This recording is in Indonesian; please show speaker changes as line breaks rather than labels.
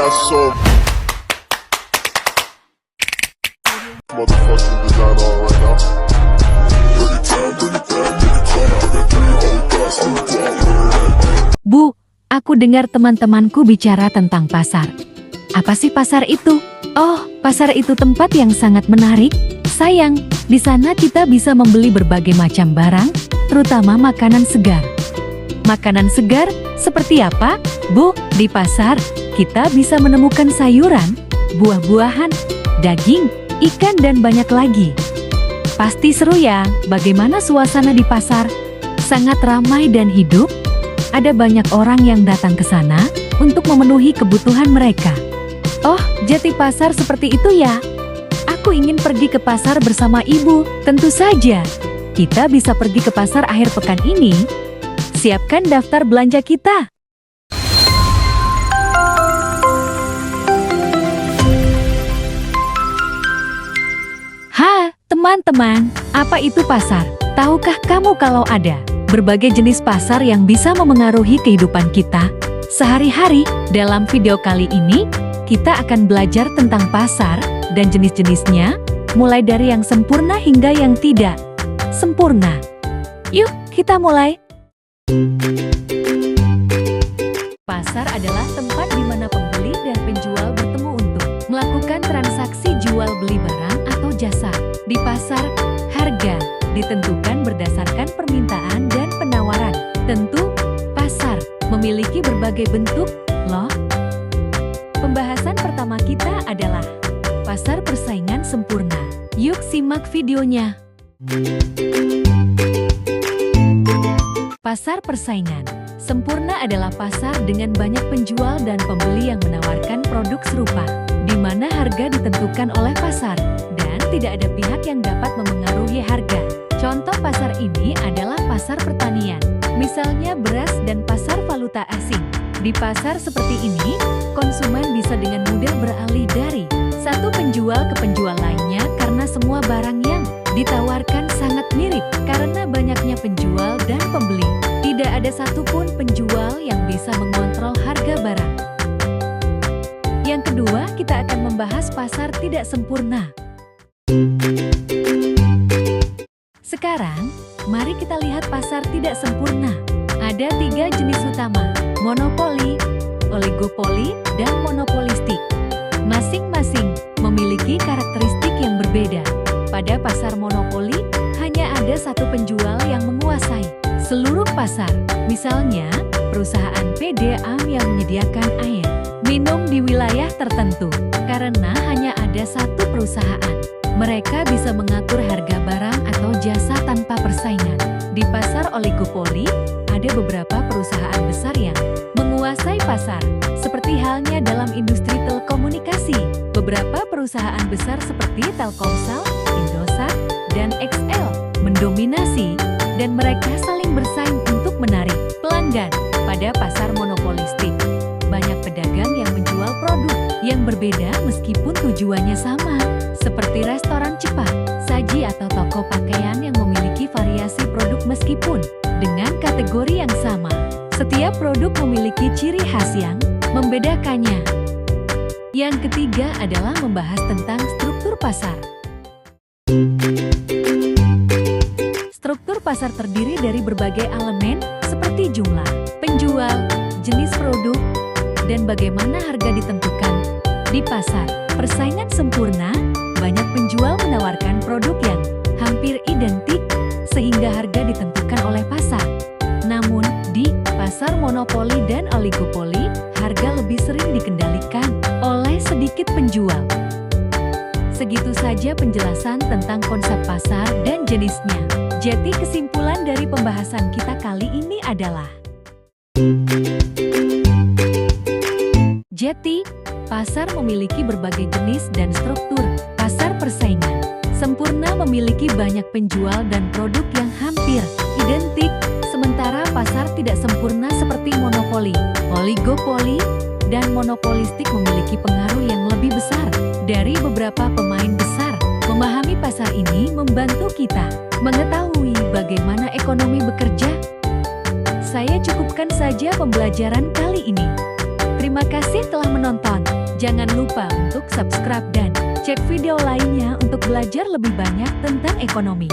my soul. Motherfucking designer right now.
Bu, aku dengar teman-temanku bicara tentang pasar. Apa sih pasar itu? Oh, pasar itu tempat yang sangat menarik. Sayang, di sana kita bisa membeli berbagai macam barang, terutama makanan segar. Makanan segar seperti apa? Bu, di pasar kita bisa menemukan sayuran, buah-buahan, daging, ikan dan banyak lagi. Pasti seru ya, bagaimana suasana di pasar? Sangat ramai dan hidup. Ada banyak orang yang datang ke sana untuk memenuhi kebutuhan mereka. Oh, jadi pasar seperti itu ya? Aku ingin pergi ke pasar bersama ibu, tentu saja. Kita bisa pergi ke pasar akhir pekan ini. Siapkan daftar belanja kita. Teman-teman, apa itu pasar? Tahukah kamu kalau ada berbagai jenis pasar yang bisa memengaruhi kehidupan kita sehari-hari? Dalam video kali ini, kita akan belajar tentang pasar dan jenis-jenisnya, mulai dari yang sempurna hingga yang tidak sempurna. Yuk, kita mulai. Pasar adalah tempat di mana pembeli dan penjual bertemu untuk melakukan transaksi jual beli barang atau jasa. Di pasar, harga ditentukan berdasarkan permintaan dan penawaran. Tentu, pasar memiliki berbagai bentuk, loh. Pembahasan pertama kita adalah pasar persaingan sempurna. Yuk simak videonya. Pasar persaingan sempurna adalah pasar dengan banyak penjual dan pembeli yang menawarkan produk serupa, di mana harga ditentukan oleh pasar dan tidak ada pihak yang dapat memengaruhi harga. Contoh pasar ini adalah pasar pertanian, misalnya beras dan pasar valuta asing. Di pasar seperti ini, konsumen bisa dengan mudah beralih dari satu penjual ke penjual lainnya karena semua barang yang ditawarkan sangat mirip. Karena banyaknya penjual dan pembeli, tidak ada satupun penjual yang bisa mengontrol harga barang. Yang kedua, kita akan membahas pasar tidak sempurna. Sekarang, mari kita lihat pasar tidak sempurna. Ada 3 jenis utama: monopoli, oligopoli, dan monopolistik. Masing-masing memiliki karakteristik yang berbeda. Pada pasar monopoli, hanya ada satu penjual yang menguasai seluruh pasar. Misalnya, perusahaan PDAM yang menyediakan air minum di wilayah tertentu. Karena hanya ada satu perusahaan, mereka bisa mengatur harga barang atau jasa tanpa persaingan. Di pasar oligopoli, ada beberapa perusahaan besar yang menguasai pasar. Seperti halnya dalam industri telekomunikasi, beberapa perusahaan besar seperti Telkomsel, Indosat, dan XL mendominasi, dan mereka saling bersaing untuk menarik pelanggan. Pada pasar monopolistik, banyak pedagang yang menjual produk yang berbeda meskipun tujuannya sama, seperti restoran cepat, saji atau toko pakaian yang memiliki variasi produk meskipun dengan kategori yang sama. Setiap produk memiliki ciri khas yang membedakannya. Yang ketiga adalah membahas tentang struktur pasar. Struktur pasar terdiri dari berbagai elemen seperti jumlah penjual, jenis produk, dan bagaimana harga ditentukan. Di pasar persaingan sempurna, banyak penjual menawarkan produk yang hampir identik sehingga harga ditentukan oleh pasar. Namun, di pasar monopoli dan oligopoli, harga lebih sering dikendalikan oleh sedikit penjual. Segitu saja penjelasan tentang konsep pasar dan jenisnya. Jadi kesimpulan dari pembahasan kita kali ini adalah pasar memiliki berbagai jenis dan struktur. Pasar persaingan sempurna memiliki banyak penjual dan produk yang hampir identik, sementara pasar tidak sempurna seperti monopoli, oligopoli, dan monopolistik memiliki pengaruh yang lebih besar dari beberapa pemain besar. Memahami pasar ini membantu kita mengetahui bagaimana ekonomi bekerja. Saya cukupkan saja pembelajaran kali ini. Terima Terima kasih telah menonton. Jangan lupa untuk subscribe dan cek video lainnya untuk belajar lebih banyak tentang ekonomi.